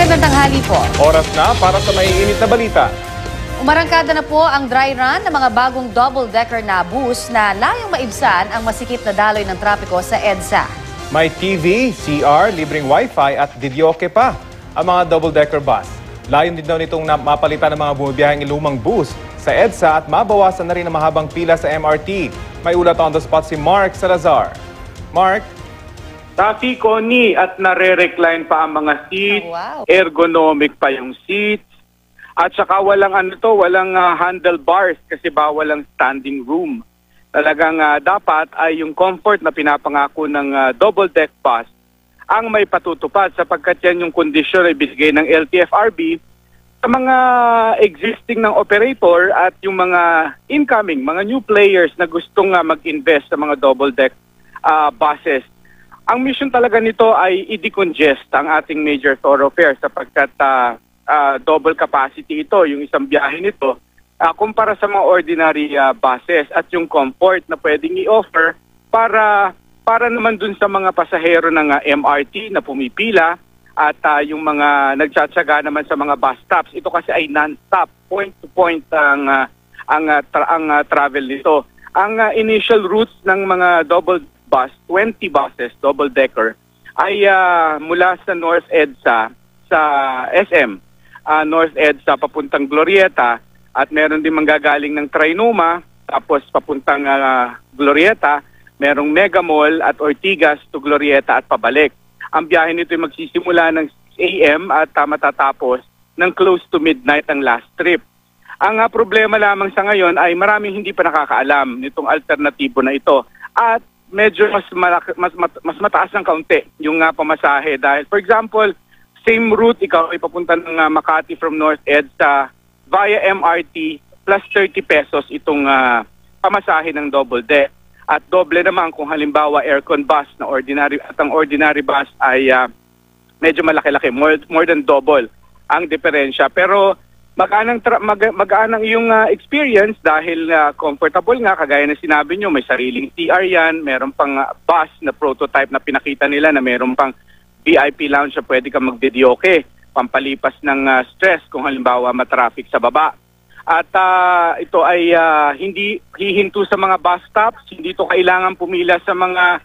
Magandang tanghali po. Oras na para sa maiinit na balita. Umarangkada na po ang dry run ng mga bagong double-decker na bus na layong maibsan ang masikip na daloy ng trapiko sa EDSA. May TV, CR, libreng wifi at videoke pa ang mga double-decker bus. Layon din daw nitong mapalitan ng mga bumibiyaheng lumang bus sa EDSA at mabawasan na rin ang mahabang pila sa MRT. May ulat on the spot si Mark Salazar. Mark? Rafi, Connie, at nare-recline pa ang mga seats, ergonomic pa yung seats, at saka walang handlebars kasi bawal ang standing room. Talagang dapat ay yung comfort na pinapangako ng double-deck bus ang may patutupad sapagkat yan yung kondisyon ay binigay ng LTFRB sa mga existing ng operator at yung mga incoming, mga new players na gustong mag-invest sa mga double-deck buses. Ang mission talaga nito ay i-decongest ang ating major thoroughfare sapagkat double capacity ito, yung isang biyahe nito, kumpara sa mga ordinary buses at yung comfort na pwedeng i-offer para naman dun sa mga pasahero ng MRT na pumipila at yung mga nagtsatsaga naman sa mga bus stops. Ito kasi ay non-stop, point-to-point ang travel nito. Ang initial routes ng mga double bus, 20 buses, double-decker, ay mula sa North EDSA, sa SM, North EDSA papuntang Glorieta, at meron din manggagaling ng Trinoma, tapos papuntang Glorieta, merong Mega Mall at Ortigas to Glorieta at pabalik. Ang biyahe nito ay magsisimula ng 6 AM at matatapos ng close to midnight ang last trip. Ang problema lamang sa ngayon ay maraming hindi pa nakakaalam nitong alternatibo na ito. At medyo mas mataas ng kaunti yung pamasahe dahil for example, same route ikaw ay papunta ng Makati from North EDSA via MRT plus 30 pesos itong pamasahe ng double deck. At doble naman kung halimbawa aircon bus na ordinary at ang ordinary bus ay medyo malaki-laki, more than double ang diferensya. Pero magaan ang iyong experience dahil comfortable nga, kagaya na sinabi nyo, may sariling CR yan, meron pang bus na prototype na pinakita nila na meron pang VIP lounge na pwede kang mag-videoke, pampalipas ng stress kung halimbawa matraffic sa baba. At ito ay hindi hihinto sa mga bus stops, hindi ito kailangan pumila sa mga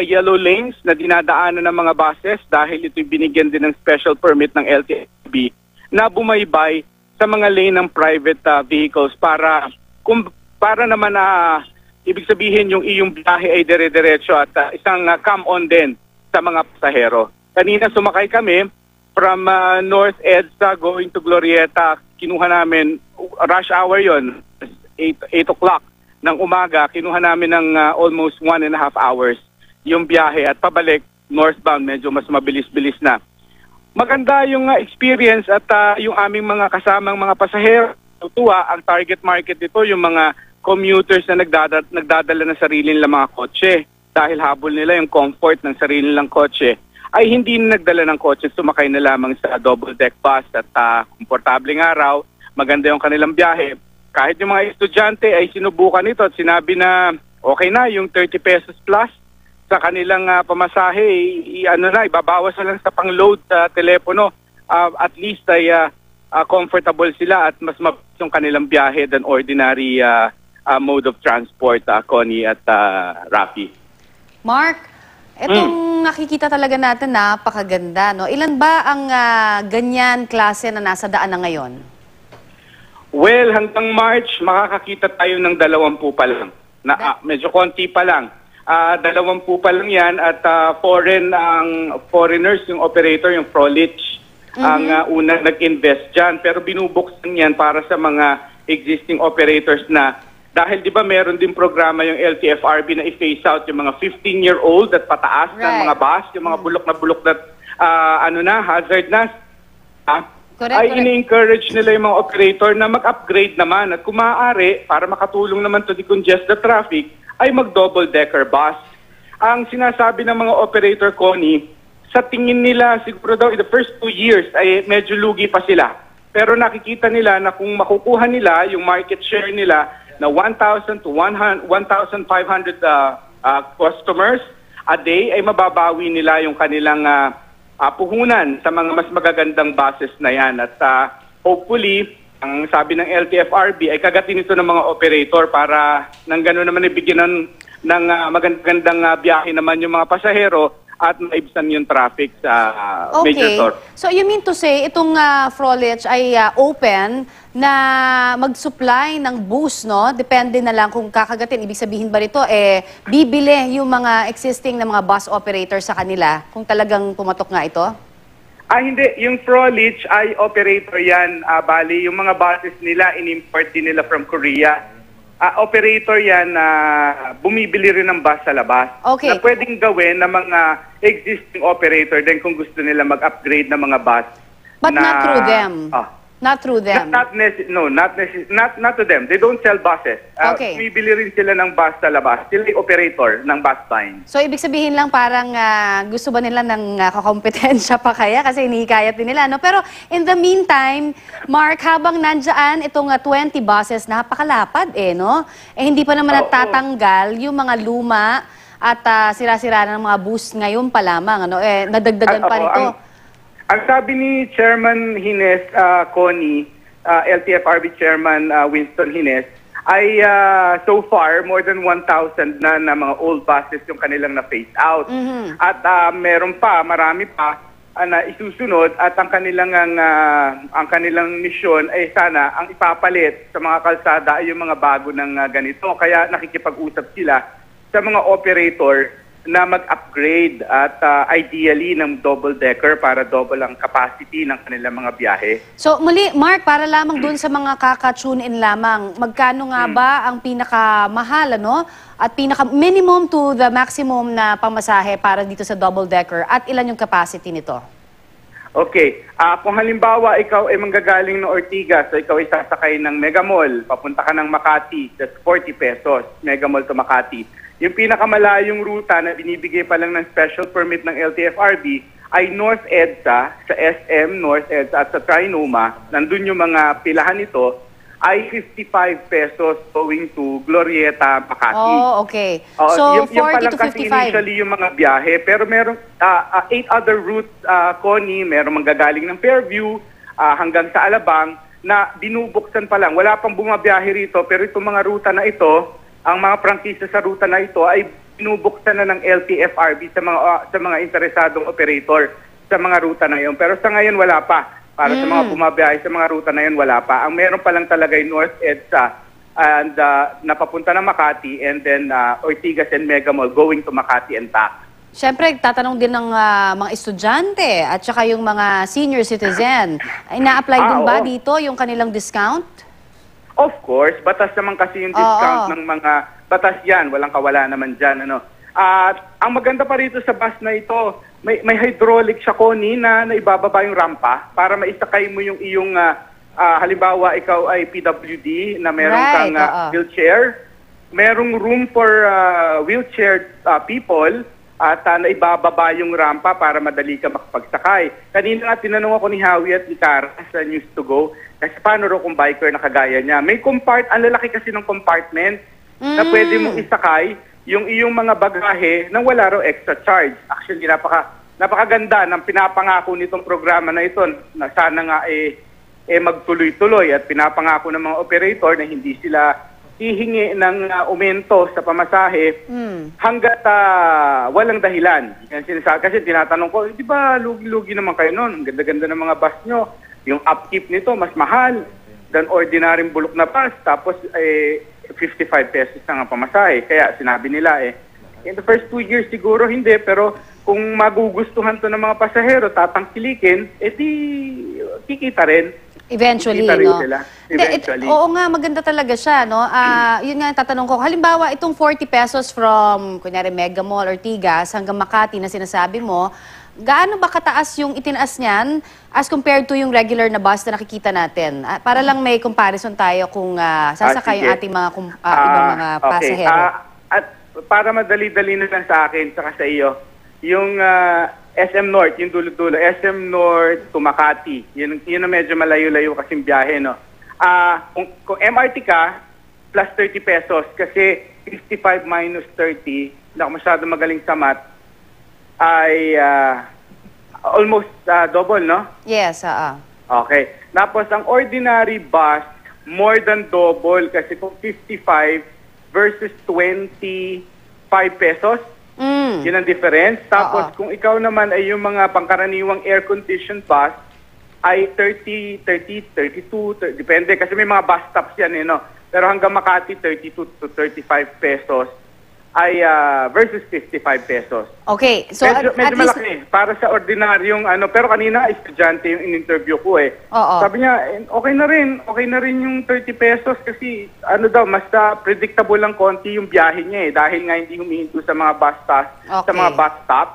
yellow lanes na dinadaanan ng mga buses dahil ito'y binigyan din ng special permit ng LTFRB na bumaybay sa mga lane ng private vehicles para naman ibig sabihin yung iyong biyahe ay dire-diretso at isang come-on din sa mga pasahero. Kanina sumakay kami from North EDSA going to Glorieta. Kinuha namin, rush hour yon 8 o'clock ng umaga, kinuha namin ng almost 1.5 hours yung biyahe at pabalik northbound, medyo mas mabilis-bilis na. Maganda yung experience at yung aming mga kasamang mga pasahero. Tutuwa, ang target market nito yung mga commuters na nagdadala ng sarili nilang mga kotse. Dahil habol nila yung comfort ng sarili nilang kotse, ay hindi nagdala ng kotse, sumakay na lamang sa double-deck bus at komportableng araw, maganda yung kanilang biyahe. Kahit yung mga estudyante ay sinubukan ito at sinabi na okay na yung 30 pesos plus sa kanilang pamasahe, ibabawas na lang sa pang-load sa telepono. At least ay comfortable sila at mas mabilis yung kanilang biyahe than ordinary mode of transport, Connie at Rafi. Mark, itong nakikita talaga natin napakaganda, no? Ilan ba ang ganyan klase na nasa daan na ngayon? Well, hanggang March, makakakita tayo ng 20 pa lang. Medyo konti pa lang. 20 pa lang yan at foreigners, yung operator, yung Frolich, ang unang nag-invest dyan. Pero binubuksan yan para sa mga existing operators na dahil di ba meron din programa yung LTFRB na i-phase out yung mga 15-year-old at pataas ng mga bus, yung mga bulok na hazard na. Ay ini-encourage nila yung mga operator na mag-upgrade naman at kung maaari, para makatulong naman to decongest the traffic, ay mag-double-decker bus. Ang sinasabi ng mga operator, Connie, sa tingin nila siguro daw in the first 2 years ay medyo lugi pa sila. Pero nakikita nila na kung makukuha nila yung market share nila na 1,000 to 1,500 customers a day, ay mababawi nila yung kanilang puhunan sa mga mas magagandang buses na yan. At hopefully, ang sabi ng LTFRB ay kagatin ito ng mga operator para nang gano'n naman ibigyan ng magandang biyahe naman yung mga pasahero at maibsan yung traffic sa major source. So you mean to say itong Frolich ay open na mag-supply ng bus, no? Depende na lang kung kakagatin. Ibig sabihin ba rito, bibili yung mga existing na mga bus operator sa kanila kung talagang pumatok nga ito? Hindi. Yung Frolich ay operator yan. Bali, yung mga buses nila, in-import din nila from Korea. Operator yan na bumibili rin ng bus sa labas. Okay. Na pwedeng gawin ng mga existing operator din kung gusto nila mag-upgrade ng mga bus. But na, not through them. Not through them. Not to them. They don't sell buses. Okay. Bumibili rin sila ng bus sa labas. Sila yung operator ng bus line. So, ibig sabihin lang parang gusto ba nila ng kakompetensya pa kaya? Kasi hinihikayat din nila, no? Pero in the meantime, Mark, habang nandyan itong 20 buses, napakalapad no? Hindi pa naman natatanggal yung mga luma at sira-sira ng mga bus ngayon pa lamang, ano? Nadagdagan pa rito. Ang sabi ni Chairman Hines, Connie, LTFRB Chairman Winston Hines, ay so far more than 1,000 na mga old buses yung kanilang na-phase out. At meron pa, marami pa na isusunod at ang kanilang misyon ay sana ang ipapalit sa mga kalsada ay yung mga bago ng ganito. Kaya nakikipag-usap sila sa mga operator na mag-upgrade at ideally ng double-decker para double ang capacity ng kanilang mga biyahe. So muli, Mark, para lamang dun sa mga kaka-tune-in lamang, magkano nga ba ang pinakamahal, ano? At pinaka-minimum to the maximum na pamasahe para dito sa double-decker at ilan yung capacity nito? Okay. Kung halimbawa ikaw ay manggagaling ng Ortigas, so ikaw ay sasakay ng Mega Mall, papunta ka ng Makati, that's 40 pesos, Mega Mall to Makati. Yung pinakamalayong ruta na binibigay pa lang ng special permit ng LTFRB ay North EDSA, sa SM, North EDSA at sa Trinoma. Nandun yung mga pilahan nito ay 55 pesos going to Glorieta, Makati. Oh, okay. So, 40 to 55. Initially yung mga biyahe. Pero meron 8 other routes, Connie, meron manggagaling ng Fairview hanggang sa Alabang na binubuksan pa lang. Wala pang bumabiyahe rito, pero itong mga ruta na ito, ang mga prangkisa sa ruta na ito ay binubuksan na ng LTFRB sa mga interesadong operator sa mga ruta na yun. Pero sa ngayon wala pa. Para sa mga bumabiyahe sa mga ruta na yun, wala pa. Ang meron pa lang talaga yung North EDSA and napapunta na Makati and then Ortigas and Mega Mall going to Makati and back. Siyempre, tatanong din ng mga estudyante at saka yung mga senior citizen. Ay na-apply din ba dito yung kanilang discount? Of course, batas naman kasi yung discount ng mga batas yan. Walang kawala naman dyan. Ano? At ang maganda pa rito sa bus na ito, may hydraulic siya, Connie, na ibababa yung rampa para maisakay mo yung iyong, halimbawa, ikaw ay PWD na meron kang wheelchair. Merong room for wheelchair people at naibababa yung rampa para madali ka makapagsakay. Kanina nga tinanong ako ni Howie at ni Cara sa News to Go, kasi paano raw kung biker na kagaya niya. May ang lalaki kasi ng compartment na pwede mong isakay yung iyong mga bagahe nang wala raw extra charge. Actually, napakaganda ng pinapangako nitong programa na ito na sana nga magtuloy-tuloy at pinapangako ng mga operator na hindi sila hihingi ng aumento sa pamasahe hanggat walang dahilan. Kasi tinatanong ko, di ba lugi-lugi naman kayo noon? Ang ganda-ganda ng mga bus nyo. Yung upkeep nito mas mahal than ordinaryong bulok na bus. Tapos 55 pesos na nga pamasahe. Kaya sinabi nila in the first 2 years siguro hindi, pero kung magugustuhan to ng mga pasahero, tatangkilikin, di kikita rin. Eventually, no? Eventually. Oo nga, maganda talaga siya, no? Yun nga, tatanong ko. Halimbawa, itong 40 pesos from, kunyari, Mega Mall, Ortigas, hanggang Makati na sinasabi mo, gaano ba kataas yung itinaas niyan as compared to yung regular na bus na nakikita natin? Para lang may comparison tayo kung sasakay yung ating mga ibang mga pasahero. At para madali-dali na lang sa akin, saka sa iyo, yung SM North, yung dulo-dulo, SM North to Makati, yun na medyo malayo-layo kasing biyahe, no? Kung MRT ka, plus 30 pesos, kasi 55 minus 30, hindi ako masyado magaling sa math, ay Almost double, no? Yes, Okay. Tapos ang ordinary bus, more than double kasi kung 55 versus 25 pesos, yun ang difference. Tapos kung ikaw naman ay yung mga pangkaraniwang air-conditioned bus, ay 30, 32, depende kasi may mga bus stops yan no? Pero hanggang Makati, 32 to 35 pesos ay versus 55 pesos. Okay. So Medyo at least, malaki para sa ordinaryong pero kanina estudyante yung in-interview ko Oo. Sabi niya, okay na rin yung 30 pesos kasi daw, mas predictable lang konti yung biyahe niya dahil nga hindi humihinto sa mga bus stop, sa Okay. mga bus stop.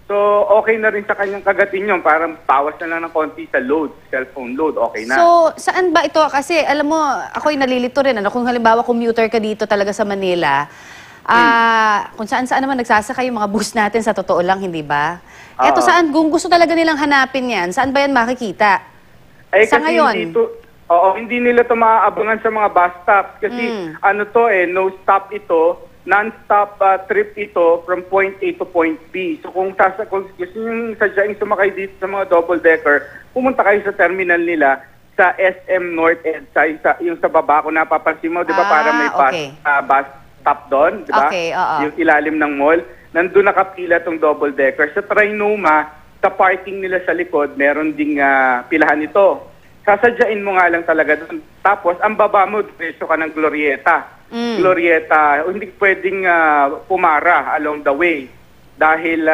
So, okay na rin sa kanyang kagatin yun. Parang bawas na lang ng konti sa load, cellphone load. Okay na. so saan ba ito? Kasi alam mo, ako'y nalilito rin. Kung halimbawa commuter ka dito talaga sa Manila, kung saan-saan naman nagsasakay yung mga bus natin sa totoo lang, hindi ba? Eto saan, kung gusto talaga nilang hanapin yan, saan ba yan makikita? Sa kasi ngayon? hindi nila ito maaabangan sa mga bus stops. Kasi no stop ito, non-stop trip ito from point A to point B. So kung gusto nyo sadyaing sumakay dito sa mga double-decker, pumunta kayo sa terminal nila sa SM North EDSA, yung sa baba, kung napapansin mo, di ba, para may bus stop doon, di ba? Okay, oo. Yung ilalim ng mall. Nandun nakapila tong double-decker. Sa Trinoma, sa parking nila sa likod, meron ding pilahan ito. Sasadyain mo nga lang talaga doon. Tapos, ang baba mo, diretso ka ng Glorieta. Glorieta, hindi pwedeng pumara along the way dahil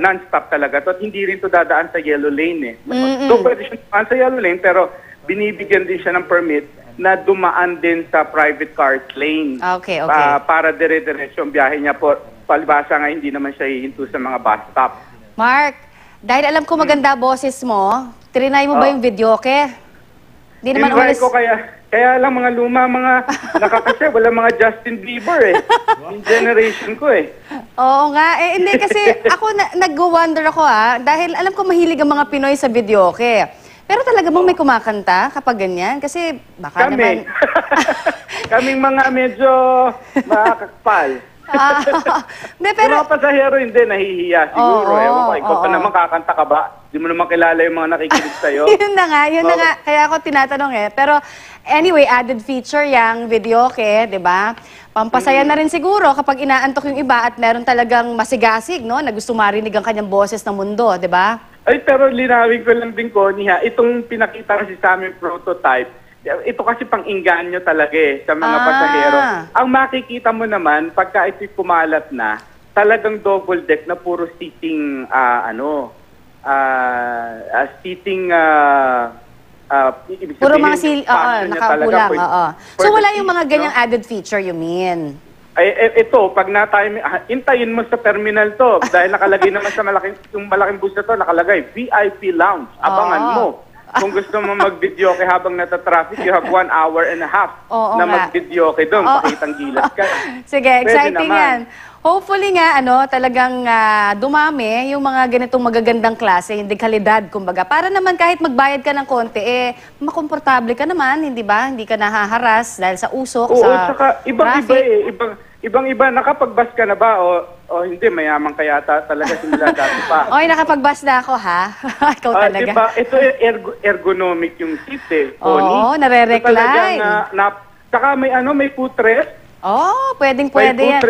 non-stop talaga to. At hindi rin to dadaan sa yellow lane So, pwede siya dumaan sa yellow lane, pero binibigyan din siya ng permit na dumaan din sa private cars lane. Okay. Para dire-diretso ang biyahe niya po. Palibasa nga, hindi naman siya hihinto sa mga bus stop. Mark, dahil alam ko maganda boses mo, trinay mo ba yung videoke? Di naman Tinry ko kaya lang mga luma, mga nakakasya, wala mga Justin Bieber Yung generation ko Oo nga. Hindi kasi ako nag-wonder ako dahil alam ko mahilig ang mga Pinoy sa videoke. Pero talaga bang may kumakanta kapag ganyan? Kasi baka naman... Kaming mga medyo makakapal. Pero... Yung mga pasahero hindi, nahihiya siguro. Ewan ko, ikaw pa naman kakanta ka ba? Hindi mo naman kilala yung mga nakikinig sa'yo. yun na nga. Kaya ako tinatanong Pero anyway, added feature yung videoke, di ba? Pampasaya na rin siguro kapag inaantok yung iba at meron talagang masigasig, no? Na gusto marinig ang kanyang boses ng mundo, di ba? Ay, pero linawin ko lang din, Connie, itong pinakita kasi sa aming prototype, ito kasi pang-inganyo talaga sa mga pasahero. Ang makikita mo naman, pagka ito'y kumalat na, talagang double deck na puro seating, puro mga nakakulang. So wala yung mga ganyang added feature, you mean? Ito, pag hintayin mo sa terminal to, dahil nakalagay naman sa malaking bus na to, nakalagay, VIP Lounge. Abangan mo. Kung gusto mo mag-video habang nata-traffic, you have 1 hour and a half na mag-video doon. Pakitang gilas ka. Sige, exciting yan. Hopefully nga, talagang dumami yung mga ganitong magagandang klase, hindi kalidad, kumbaga. Para naman kahit magbayad ka ng konti, makomportable ka naman, hindi ba? Hindi ka nahaharas dahil sa usok, sa saka ibang-iba Ibang-iba, nakapag-bus ka na ba? O hindi, mayaman ka yata talaga simula dati pa. Oy, nakapag-bus na ako, ha? Ikaw talaga. Diba, ito ergonomic yung seat Oo, nare-recline. Saka may footrest. Pwede yan.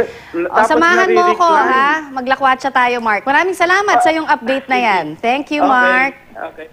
Samahan mo ako, ha? Maglakwatsa tayo, Mark. Maraming salamat sa yung update na yan. Thank you, Mark. Okay.